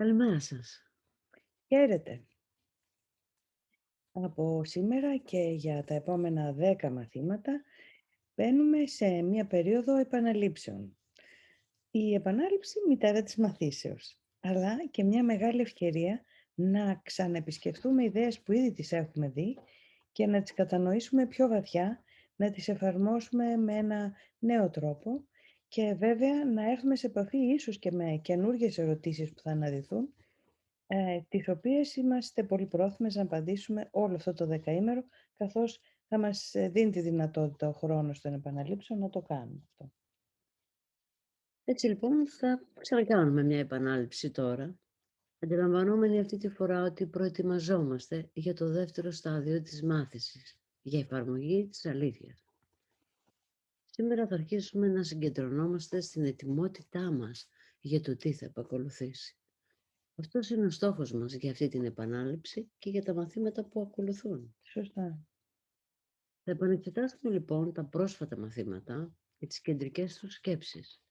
Καλημέρα σας. Χαίρετε. Από σήμερα και για τα επόμενα 10 μαθήματα μπαίνουμε σε μία περίοδο επαναλήψεων. Η επανάληψη μητέρα της μαθήσεως, αλλά και μια μεγάλη ευκαιρία να ξαναεπισκεφτούμε ιδέες που ήδη τις έχουμε δει και να τις κατανοήσουμε πιο βαθιά, να τις εφαρμόσουμε με ένα νέο τρόπο και βέβαια να έρθουμε σε επαφή ίσως και με καινούργιες ερωτήσεις που θα αναδυθούν, τις οποίες είμαστε πολύ πρόθυμες να απαντήσουμε όλο αυτό το δεκαήμερο, καθώς θα μας δίνει τη δυνατότητα ο χρόνος των επαναλήψεων να το κάνουμε αυτό. Έτσι λοιπόν θα ξανακάνουμε μια επανάληψη τώρα, αντιλαμβανόμενοι αυτή τη φορά ότι προετοιμαζόμαστε για το δεύτερο στάδιο της μάθησης, για εφαρμογή της αλήθειας. Σήμερα θα αρχίσουμε να συγκεντρωνόμαστε στην ετοιμότητά μας για το τι θα επακολουθήσει. Αυτός είναι ο στόχος μας για αυτή την επανάληψη και για τα μαθήματα που ακολουθούν. Σωστά. Θα επανεξετάσουμε λοιπόν τα πρόσφατα μαθήματα και τις κεντρικές τους σκέψεις,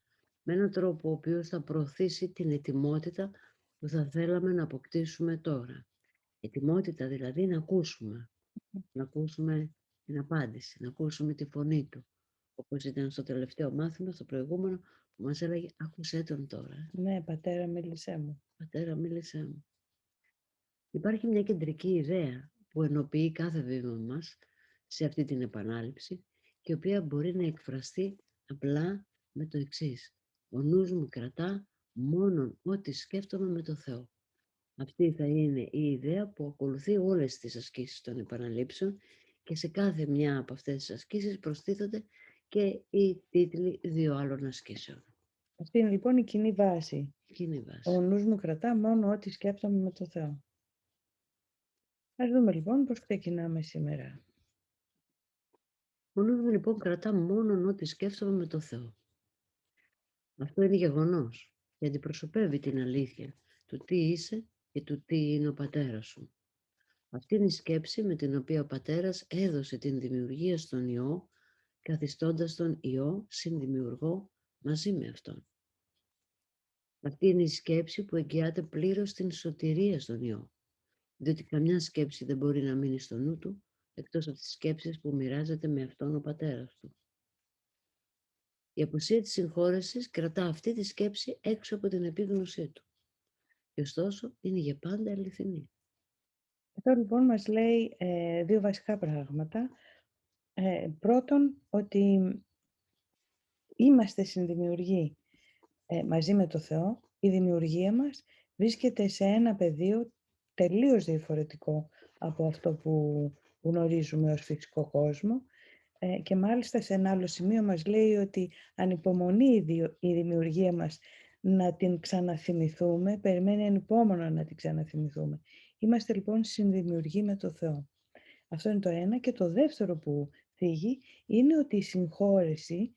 με έναν τρόπο ο οποίος θα προωθήσει την ετοιμότητα που θα θέλαμε να αποκτήσουμε τώρα. Ετοιμότητα δηλαδή να ακούσουμε την απάντηση, να ακούσουμε τη φωνή του, όπως ήταν στο τελευταίο μάθημα, στο προηγούμενο, που μας έλεγε «Άκουσέ τον τώρα, Ναι, πατέρα μίλησέ μου. πατέρα μίλησέ μου». Υπάρχει μια κεντρική ιδέα που ενοποιεί κάθε βήμα μας σε αυτή την επανάληψη και η οποία μπορεί να εκφραστεί απλά με το εξής: ο νους μου κρατά μόνον ό,τι σκέφτομαι με το Θεό. Αυτή θα είναι η ιδέα που ακολουθεί όλες τις ασκήσεις των επαναλήψεων και σε κάθε μια από αυτές τις ασκήσεις προστίθονται και οι τίτλοι 2 άλλων ασκήσεων. Αυτή είναι λοιπόν η κοινή βάση. Κοινή Ο βάση. νους μου κρατά μόνο ό,τι σκέφτομαι με το Θεό. Ας δούμε λοιπόν πώς ξεκινάμε σήμερα. Ο νους μου λοιπόν κρατά μόνον ό,τι σκέφτομαι με το Θεό. Αυτό είναι γεγονός και αντιπροσωπεύει την αλήθεια του τι είσαι και του τι είναι ο πατέρας σου. Αυτή είναι η σκέψη με την οποία ο πατέρας έδωσε την δημιουργία στον Υιό, καθιστώντας τον Υιό συνδημιουργό μαζί με αυτόν. Αυτή είναι η σκέψη που εγγυάται πλήρως την σωτηρία στον Υιό, διότι καμιά σκέψη δεν μπορεί να μείνει στο νου του, εκτός από τις σκέψεις που μοιράζεται με αυτόν ο πατέρας του. Η απουσία της συγχώρεσης κρατά αυτή τη σκέψη έξω από την επίγνωσή του. Και ωστόσο είναι για πάντα αληθινή. Εδώ λοιπόν μας λέει δύο βασικά πράγματα. Πρώτον, ότι είμαστε συνδημιουργοί μαζί με το Θεό. Η δημιουργία μας βρίσκεται σε ένα πεδίο τελείως διαφορετικό από αυτό που γνωρίζουμε ως φυσικό κόσμο, και μάλιστα σε ένα άλλο σημείο μας λέει ότι ανυπομονεί η δημιουργία μας να την ξαναθυμηθούμε, περιμένει ανυπόμονα να την ξαναθυμηθούμε. Είμαστε λοιπόν συνδημιουργοί με το Θεό. Αυτό είναι το ένα. Και το δεύτερο που θίγει είναι ότι η συγχώρεση,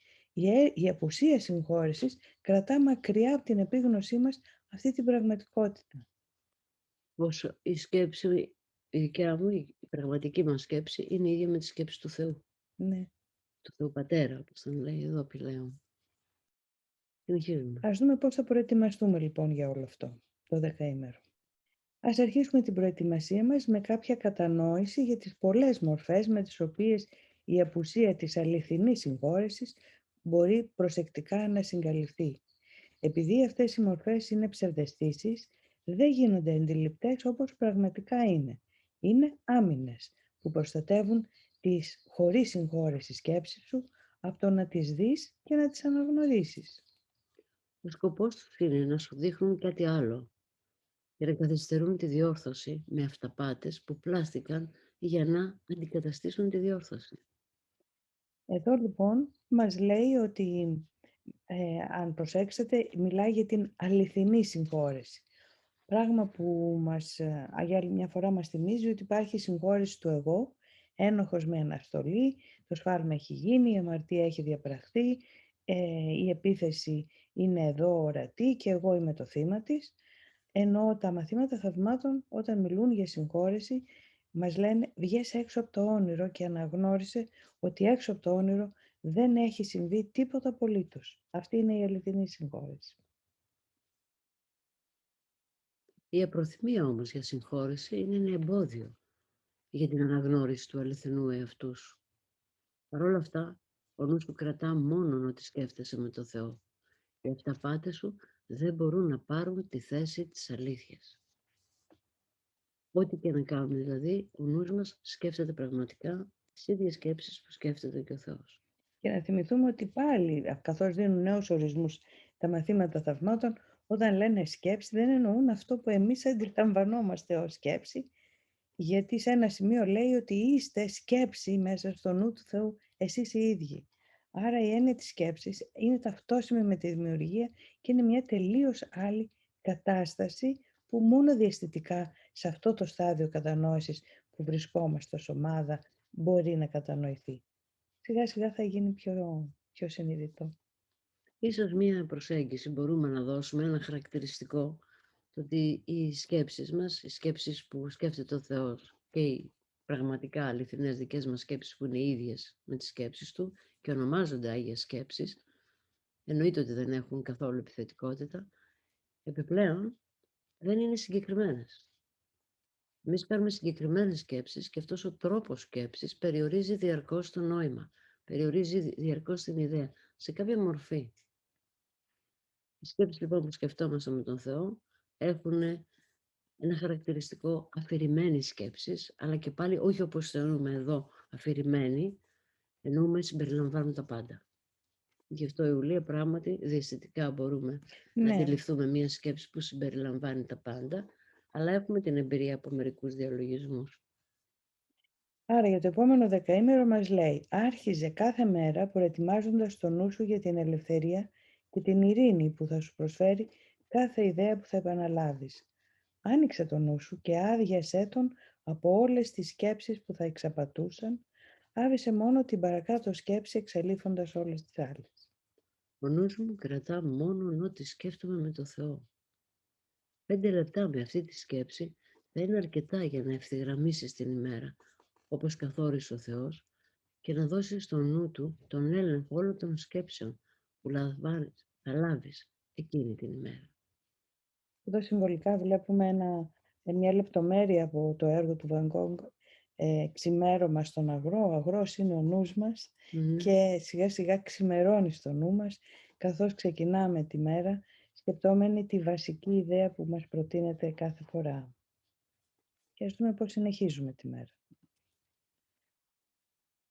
η απουσία συγχώρεσης κρατά μακριά από την επίγνωσή μας αυτή την πραγματικότητα. Όσο η σκέψη, η δικιά μου, η πραγματική μας σκέψη είναι η ίδια με τη σκέψη του Θεού. Ναι. Του Θεού Πατέρα, όπως τον λέει εδώ πλέον. Συνεχίζουμε. Ας δούμε πώς θα προετοιμαστούμε λοιπόν για όλο αυτό το δεκαήμερο. Ας αρχίσουμε την προετοιμασία μας με κάποια κατανόηση για τις πολλές μορφές με τις οποίες η απουσία της αληθινής συγχώρεσης μπορεί προσεκτικά να συγκαλυφθεί. Επειδή αυτές οι μορφές είναι ψευδαισθήσεις, δεν γίνονται αντιληπτές όπως πραγματικά είναι. Είναι άμυνες που προστατεύουν τις χωρίς συγχώρεση σκέψεις σου από το να τις δεις και να τις αναγνωρίσεις. Ο σκοπός τους είναι να σου δείχνουν κάτι άλλο, για να καθυστερούν τη διόρθωση με αυταπάτες που πλάστηκαν για να αντικαταστήσουν τη διόρθωση. Εδώ λοιπόν μας λέει ότι, αν προσέξετε, μιλάει για την αληθινή συγχώρεση. Πράγμα που για άλλη μια φορά μας θυμίζει ότι υπάρχει συγχώρεση του εγώ, ένοχος με αναστολή, το σφάλμα έχει γίνει, η αμαρτία έχει διαπραχθεί, η επίθεση είναι εδώ ορατή και εγώ είμαι το θύμα της, ενώ τα μαθήματα θαυμάτων όταν μιλούν για συγχώρεση μας λένε βγες έξω από το όνειρο και αναγνώρισε ότι έξω από το όνειρο δεν έχει συμβεί τίποτα απολύτως. Αυτή είναι η αληθινή συγχώρεση. Η απροθυμία όμως για συγχώρεση είναι ένα εμπόδιο για την αναγνώριση του αληθινού εαυτού σου. Παρ' όλα αυτά, ο νους σου κρατά μόνον ότι σκέφτεσαι με το Θεό. Οι αυταπάτες σου δεν μπορούν να πάρουν τη θέση της αλήθειας. Ό,τι και να κάνουμε δηλαδή, ο νους μας σκέφτεται πραγματικά τις ίδιες σκέψεις που σκέφτεται και ο Θεός. Και να θυμηθούμε ότι πάλι, καθώς δίνουν νέους ορισμούς τα μαθήματα θαυμάτων, όταν λένε σκέψη δεν εννοούν αυτό που εμείς αντιλαμβανόμαστε ως σκέψη, γιατί σε ένα σημείο λέει ότι είστε σκέψη μέσα στο νου του Θεού εσείς οι ίδιοι. Άρα η έννοια της σκέψης είναι ταυτόσιμη με τη δημιουργία και είναι μια τελείως άλλη κατάσταση που μόνο διαισθητικά σε αυτό το στάδιο κατανόησης που βρισκόμαστε ως ομάδα μπορεί να κατανοηθεί. Σιγά σιγά θα γίνει πιο συνειδητό. Ίσως μία προσέγγιση μπορούμε να δώσουμε ένα χαρακτηριστικό, το ότι οι σκέψεις μας, οι σκέψεις που σκέφτεται ο Θεός και οι πραγματικά αληθινές δικές μας σκέψεις που είναι ίδιες με τις σκέψεις του και ονομάζονται Άγιες Σκέψεις, εννοείται ότι δεν έχουν καθόλου επιθετικότητα, επιπλέον δεν είναι συγκεκριμένες. Εμείς κάνουμε συγκεκριμένες σκέψεις και αυτός ο τρόπος σκέψης περιορίζει διαρκώς το νόημα, περιορίζει διαρκώς την ιδέα σε κάποια μορφή. Οι σκέψεις λοιπόν που σκεφτόμαστε με τον Θεό έχουν ένα χαρακτηριστικό αφηρημένη σκέψης, αλλά και πάλι όχι όπως θεωρούμε εδώ αφηρημένη, εννοούμε συμπεριλαμβάνουν τα πάντα. Γι' αυτό, Ιουλία, πράγματι διαισθητικά μπορούμε να αντιληφθούμε μία σκέψη που συμπεριλαμβάνει τα πάντα, αλλά έχουμε την εμπειρία από μερικούς διαλογισμούς. Άρα για το επόμενο δεκαήμερο μας λέει «Άρχιζε κάθε μέρα προετοιμάζοντας το νου σου για την ελευθερία και την ειρήνη που θα σου προσφέρει κάθε ιδέα που θα επαναλάβεις. Άνοιξε το νου σου και άδειασέ τον από όλες τις σκέψεις που θα εξαπατούσαν, άφησε μόνο την παρακάτω σκέψη εξαλείφοντας όλες τις άλλες». Ο νους μου κρατά μόνο ό,τι σκέφτομαι με το Θεό. 5 λεπτά με αυτή τη σκέψη θα είναι αρκετά για να ευθυγραμμίσεις την ημέρα, όπως καθόρισε ο Θεός, και να δώσεις στο νου του τον έλεγχο όλων των σκέψεων που θα λάβεις εκείνη την ημέρα. Εδώ συμβολικά βλέπουμε μια λεπτομέρεια από το έργο του Van Gogh, ξημέρωμα στον αγρό. Ο αγρός είναι ο νους μας και σιγά σιγά ξημερώνει στο νου μας, καθώς ξεκινάμε τη μέρα, σκεπτόμενοι τη βασική ιδέα που μας προτείνεται κάθε φορά. Και ας δούμε πώς συνεχίζουμε τη μέρα.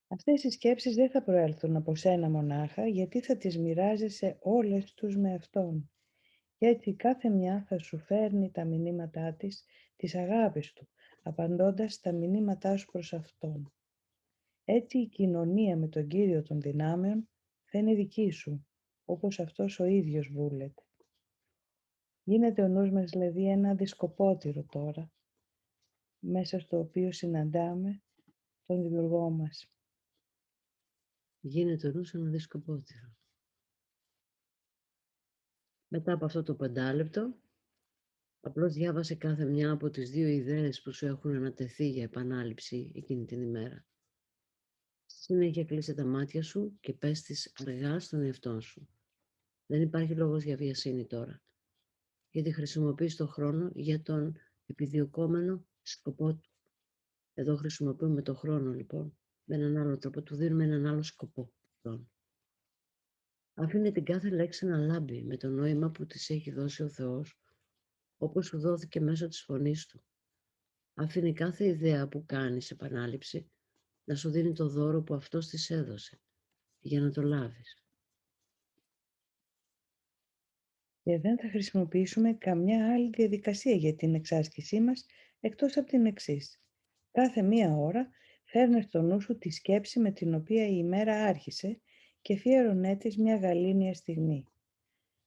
Αυτές οι σκέψεις δεν θα προέλθουν από σένα μονάχα, γιατί θα τις μοιράζεσαι όλες τους με Αυτόν. Και έτσι κάθε μια θα σου φέρνει τα μηνύματά της αγάπης του, απαντώντας τα μηνύματά σου προς Αυτόν. Έτσι η κοινωνία με τον Κύριο των δυνάμεων θα είναι δική σου, όπως Αυτός ο ίδιος βούλεται. Γίνεται ο νους μας δηλαδή ένα δισκοπότηρο τώρα, μέσα στο οποίο συναντάμε τον Δημιουργό μας. Γίνεται ο νους ένα δισκοπότηρο. Μετά από αυτό το 5 λεπτό, απλώς διάβασε κάθε μια από τις 2 ιδέες που σου έχουν ανατεθεί για επανάληψη εκείνη την ημέρα. Στη συνέχεια κλείσε τα μάτια σου και πες τις αργά στον εαυτό σου. Δεν υπάρχει λόγος για βιασύνη τώρα, γιατί χρησιμοποιείς τον χρόνο για τον επιδιωκόμενο σκοπό του. Εδώ χρησιμοποιούμε τον χρόνο λοιπόν με έναν άλλο τρόπο, του δίνουμε έναν άλλο σκοπό. Άφηνε την κάθε λέξη να λάμπει με το νόημα που της έχει δώσει ο Θεός, όπως σου δόθηκε μέσω της φωνής του. Άφηνε κάθε ιδέα που κάνεις επανάληψη να σου δίνει το δώρο που αυτός της έδωσε, για να το λάβεις. Και δεν θα χρησιμοποιήσουμε καμιά άλλη διαδικασία για την εξάσκησή μας, εκτός από την εξής. Κάθε μία ώρα φέρνε στο νου σου τη σκέψη με την οποία η ημέρα άρχισε και αφιέρωνέ της μια γαλήνια στιγμή.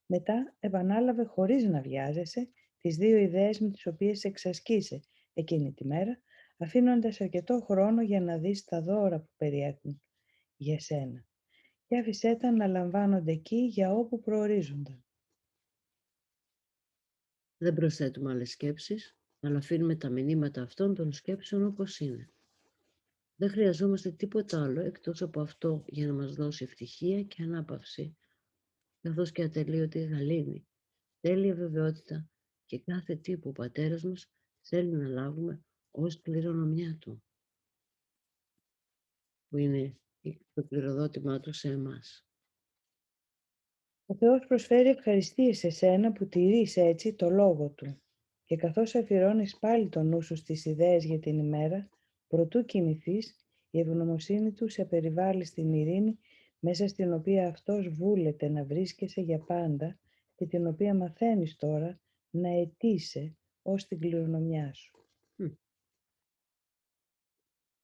Μετά επανάλαβε χωρίς να βιάζεσαι τις 2 ιδέες με τις οποίες εξασκείσαι εκείνη τη μέρα, αφήνοντας αρκετό χρόνο για να δεις τα δώρα που περιέχουν για σένα. Και άφησέ τα να λαμβάνονται εκεί για όπου προορίζονταν. Δεν προσθέτουμε άλλες σκέψεις, αλλά αφήνουμε τα μηνύματα αυτών των σκέψεων όπως είναι. Δεν χρειαζόμαστε τίποτα άλλο εκτός από αυτό για να μας δώσει ευτυχία και ανάπαυση, καθώς και ατελείωτη γαλήνη, τέλεια βεβαιότητα και κάθε τι που ο πατέρας μας θέλει να λάβουμε ως κληρονομιά του, που είναι το κληροδότημά του σε εμάς. Ο Θεός προσφέρει ευχαριστίες σε σένα που τηρείς έτσι το λόγο Του και καθώς αφιερώνεις πάλι το νου σου στις ιδέες για την ημέρα, προτού κοιμηθείς, η ευγνωμοσύνη Του σε περιβάλλει στην ειρήνη μέσα στην οποία Αυτός βούλεται να βρίσκεσαι για πάντα και την οποία μαθαίνεις τώρα να αιτείσαι ως την κληρονομιά σου.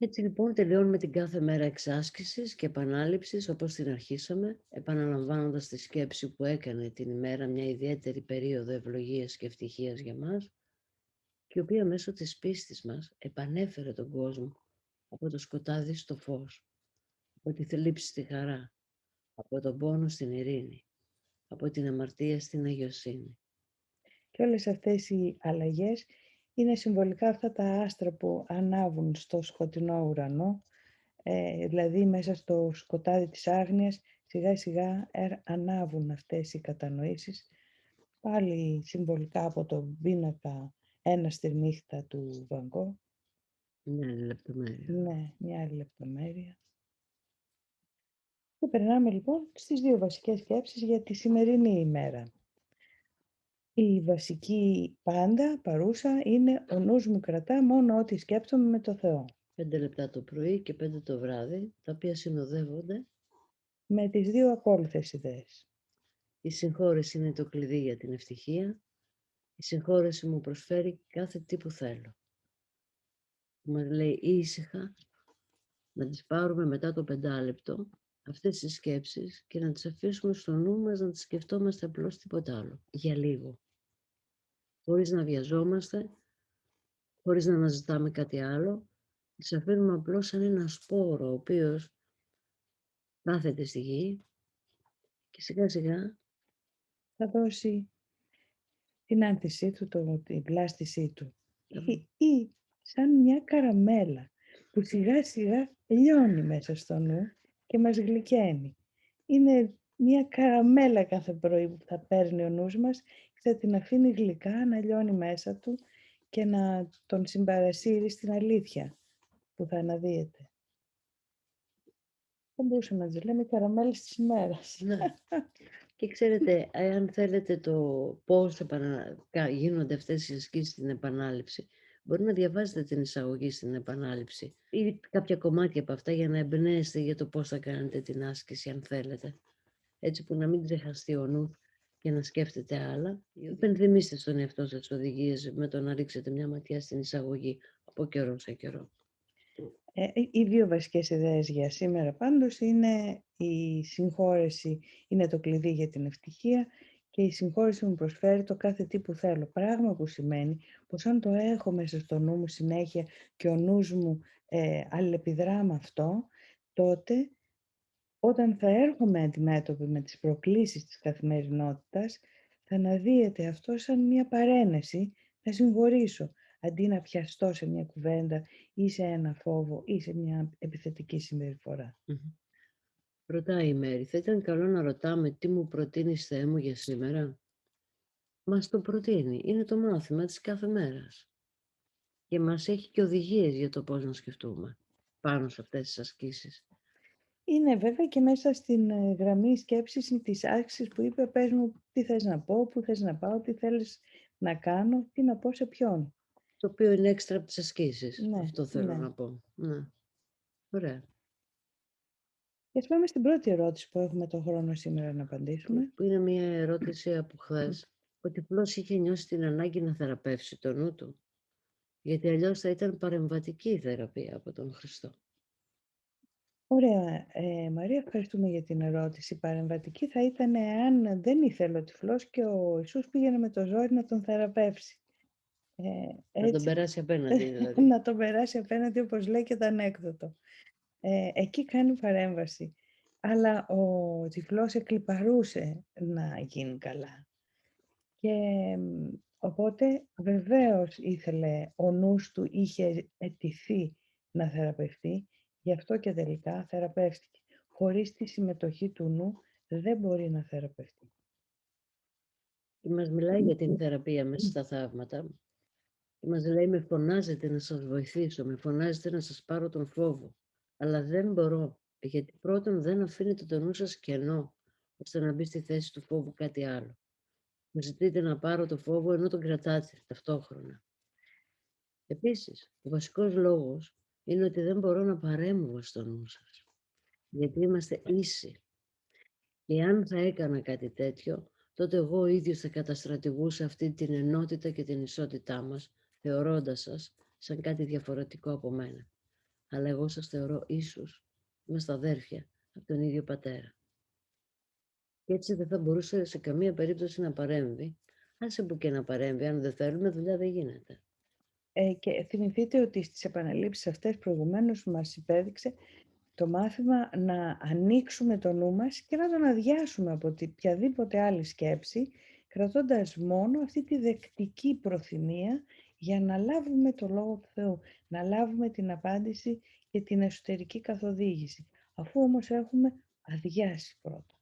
Έτσι λοιπόν τελειώνουμε την κάθε μέρα εξάσκησης και επανάληψης όπως την αρχίσαμε, επαναλαμβάνοντας τη σκέψη που έκανε την ημέρα μια ιδιαίτερη περίοδο ευλογίας και ευτυχίας για μας και η οποία μέσω της πίστης μας επανέφερε τον κόσμο από το σκοτάδι στο φως, από τη θλίψη στη χαρά, από τον πόνο στην ειρήνη, από την αμαρτία στην αγιοσύνη. Και όλες αυτές οι αλλαγές είναι συμβολικά αυτά τα άστρα που ανάβουν στο σκοτεινό ουρανό, δηλαδή μέσα στο σκοτάδι της άγνοιας σιγά σιγά ανάβουν αυτές οι κατανοήσεις, πάλι συμβολικά από τον πίνακα «Ένα στη νύχτα» του Βαν Γκο. Μια άλλη λεπτομέρεια. Ναι, μια άλλη λεπτομέρεια. Και περνάμε λοιπόν στις δύο βασικές σκέψεις για τη σημερινή ημέρα. Η βασική πάντα παρούσα είναι ο νους μου κρατά μόνο ό,τι σκέπτομαι με το Θεό. 5 λεπτά το πρωί και 5 το βράδυ, τα οποία συνοδεύονται. Με τις δύο ακόλουθες ιδέες. Η συγχώρεση είναι το κλειδί για την ευτυχία. Η συγχώρεση μου προσφέρει κάθε τι που θέλω. Μας λέει ήσυχα να τις πάρουμε μετά το 5 λεπτό αυτές τις σκέψεις και να τις αφήσουμε στο νου μας να τις σκεφτόμαστε απλώς τίποτα άλλο. Για λίγο. Χωρίς να βιαζόμαστε, χωρίς να αναζητάμε κάτι άλλο, τις αφήνουμε απλώς σαν ένα σπόρο ο οποίος κάθεται στη γη και σιγά σιγά Θα δώσει την άνθησή του, την πλάστησή του. Ή σαν μια καραμέλα που σιγά σιγά λιώνει μέσα στο νου και μας γλυκαίνει. Είναι μια καραμέλα κάθε πρωί που θα παίρνει ο νους μας και θα την αφήνει γλυκά να λιώνει μέσα του και να τον συμπαρασύρει στην αλήθεια που θα αναδύεται. Δεν μπορούσαμε να τις λέμε καραμέλες της ημέρας. Ναι. Και ξέρετε, αν θέλετε το πώς γίνονται αυτές οι ασκήσεις στην επανάληψη, μπορεί να διαβάζετε την εισαγωγή στην επανάληψη ή κάποια κομμάτια από αυτά για να εμπνέεστε για το πώς θα κάνετε την άσκηση, αν θέλετε. Έτσι που να μην ξεχαστεί ο νους και να σκέφτεται άλλα. Υπενθυμίστε στον εαυτό σας οδηγίες με το να ρίξετε μια ματιά στην εισαγωγή από καιρό σε καιρό. Οι δύο βασικές ιδέες για σήμερα πάντως είναι η συγχώρεση είναι το κλειδί για την ευτυχία και η συγχώρεση μου προσφέρει το κάθε τι που θέλω. Πράγμα που σημαίνει πως αν το έχω μέσα στο νου μου συνέχεια και ο νους μου αλληλεπιδρά με αυτό, τότε όταν θα έρχομαι αντιμέτωπη με τις προκλήσεις της καθημερινότητας, θα αναδύεται αυτό σαν μια παρένεση να συγχωρήσω, αντί να πιαστώ σε μια κουβέντα ή σε ένα φόβο ή σε μια επιθετική συμπεριφορά. Ρωτάει η Μέρη, θα ήταν καλό να ρωτάμε τι μου προτείνεις Θεέ μου για σήμερα. Μας το προτείνει, είναι το μάθημα της κάθε μέρας. Και μας έχει και οδηγίες για το πώς να σκεφτούμε πάνω σε αυτές τις ασκήσεις. Είναι βέβαια και μέσα στην γραμμή σκέψης της άσκησης που είπε πες μου τι θες να πω, πού θες να πάω, τι θέλεις να κάνω, τι να πω σε ποιον. Το οποίο είναι έξτρα από τις ασκήσεις. Ναι, Αυτό θέλω ναι. να πω. Ναι. Ωραία. Και ας πάμε στην πρώτη ερώτηση που έχουμε τον χρόνο σήμερα να απαντήσουμε. Που είναι μια ερώτηση από χθες. Ο τυφλός είχε νιώσει την ανάγκη να θεραπεύσει το νου του. Γιατί αλλιώς θα ήταν παρεμβατική η θεραπεία από τον Χριστό. Ωραία, Μαρία, ευχαριστούμε για την ερώτηση. Παρεμβατική θα ήταν αν δεν ήθελε ο τυφλός και ο Ιησούς πήγαινε με το ζόρι να τον θεραπεύσει. Να τον περάσει απέναντι δηλαδή. Να τον περάσει απέναντι όπως λέει και το ανέκδοτο. Εκεί κάνει παρέμβαση. Αλλά ο τυφλός εκλιπαρούσε να γίνει καλά. Και οπότε βεβαίως ήθελε, ο νους του είχε αιτηθεί να θεραπευτεί, γι' αυτό και τελικά θεραπεύτηκε. Χωρίς τη συμμετοχή του νου δεν μπορεί να θεραπευτεί. Και μας μιλάει για την θεραπεία μέσα στα θαύματα. Και μας λέει, με φωνάζετε να σας βοηθήσω, με φωνάζετε να σας πάρω τον φόβο. Αλλά δεν μπορώ, γιατί πρώτον δεν αφήνετε το νου σας κενό, ώστε να μπει στη θέση του φόβου κάτι άλλο. Μου ζητείτε να πάρω το φόβο ενώ τον κρατάτε ταυτόχρονα. Επίσης, ο βασικός λόγος είναι ότι δεν μπορώ να παρέμβω στο νου σας, γιατί είμαστε ίσοι. Και αν θα έκανα κάτι τέτοιο, τότε εγώ ο ίδιος θα καταστρατηγούσα αυτή την ενότητα και την ισότητά μας, θεωρώντας σας σαν κάτι διαφορετικό από μένα. Αλλά εγώ σας θεωρώ ίσους, είμαστε αδέρφια από τον ίδιο πατέρα. Και έτσι δεν θα μπορούσε σε καμία περίπτωση να παρέμβει. Άσε που και να παρέμβει, αν δεν θέλουμε, δουλειά δεν γίνεται. Και θυμηθείτε ότι στις επαναλήψεις αυτές προηγουμένως μας υπέδειξε το μάθημα να ανοίξουμε το νου μας και να τον αδειάσουμε από οποιαδήποτε άλλη σκέψη, κρατώντας μόνο αυτή τη δεκτική προθυμία για να λάβουμε το Λόγο του Θεού, να λάβουμε την απάντηση και την εσωτερική καθοδήγηση, αφού όμως έχουμε αδειάσει πρώτα.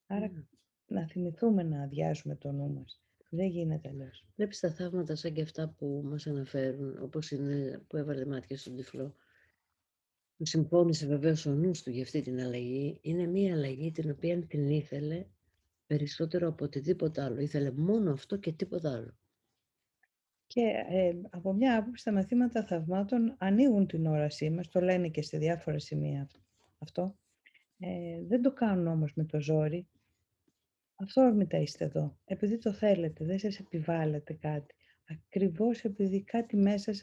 Άρα να θυμηθούμε να αδειάσουμε το νου μας. Δεν γίνεται αλλιώς. Βλέπεις τα θαύματα σαν και αυτά που μας αναφέρουν, όπως είναι που έβαλε μάτια στον τυφλό, που συμφώνησε βεβαίως ο νους του για αυτή την αλλαγή. Είναι μια αλλαγή την οποία την ήθελε περισσότερο από οτιδήποτε άλλο. Ήθελε μόνο αυτό και τίποτα άλλο. Και από μια άποψη τα μαθήματα θαυμάτων ανοίγουν την όρασή μας, το λένε και σε διάφορα σημεία αυτό. Δεν το κάνουν όμως με το ζόρι. Αυθόρμητα είστε εδώ, επειδή το θέλετε, δεν σας επιβάλλετε κάτι. Ακριβώς επειδή κάτι μέσα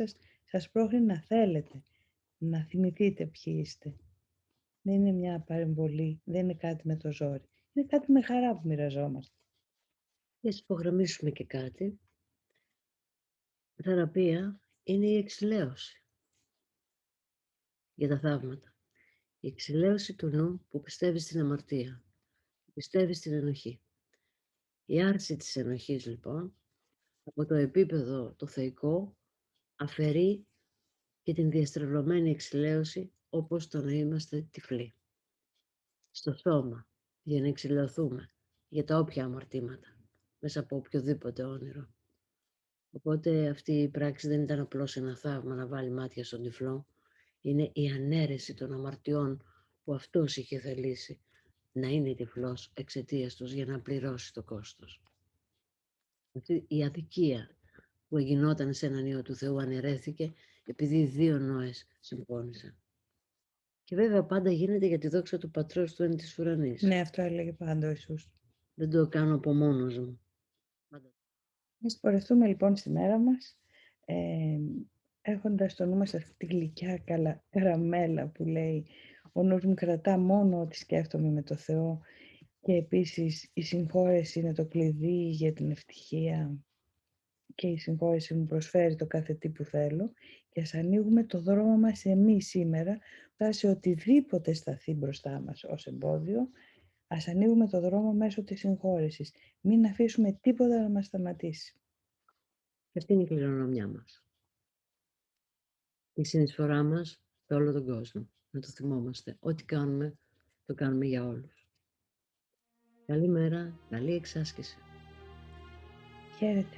σας πρόχνει να θέλετε, να θυμηθείτε ποιοι είστε. Δεν είναι μια παρεμβολή, δεν είναι κάτι με το ζόρι. Είναι κάτι με χαρά που μοιραζόμαστε. Και ας υπογραμμίσουμε και κάτι. Η θεραπεία είναι η εξηλαίωση για τα θαύματα. Η εξηλαίωση του νου που πιστεύει στην αμαρτία, που πιστεύει στην ενοχή. Η άρση της ενοχής λοιπόν από το επίπεδο το θεϊκό αφαιρεί και την διαστρεβλωμένη εξηλαίωση όπως το να είμαστε τυφλοί. Στο σώμα, για να εξηλαιωθούμε για τα όποια αμαρτήματα, μέσα από οποιοδήποτε όνειρο. Οπότε αυτή η πράξη δεν ήταν απλώς ένα θαύμα να βάλει μάτια στον τυφλό, είναι η ανέρεση των αμαρτιών που αυτός είχε θελήσει να είναι τυφλός εξαιτίας τους για να πληρώσει το κόστος. Αυτή η αδικία που γινόταν σε έναν Υιό του Θεού αναιρέθηκε επειδή οι δύο Νόες συμφώνησαν. Και βέβαια πάντα γίνεται για τη δόξα του Πατρός του εν της ουρανής. Ναι, αυτό έλεγε πάντα ο Ιησούς. Δεν το κάνω από μόνος μου. Ας πορευτούμε λοιπόν στη μέρα μας, έχοντας στο νου μας αυτή τη γλυκιά καραμέλα που λέει «Ο νους μου κρατά μόνο ότι σκέφτομαι με το Θεό» και επίσης η συγχώρεση είναι το κλειδί για την ευτυχία και η συγχώρεση μου προσφέρει το κάθε τι που θέλω και ας ανοίγουμε το δρόμο μας εμείς σήμερα σε οτιδήποτε σταθεί μπροστά μας ως εμπόδιο. Ας ανοίγουμε το δρόμο μέσω της συγχώρεσης. Μην αφήσουμε τίποτα να μας σταματήσει. Και αυτή είναι η κληρονομιά μας. Η συνεισφορά μας σε όλο τον κόσμο. Να το θυμόμαστε. Ό,τι κάνουμε, το κάνουμε για όλους. Καλή μέρα, καλή εξάσκηση. Χαίρετε.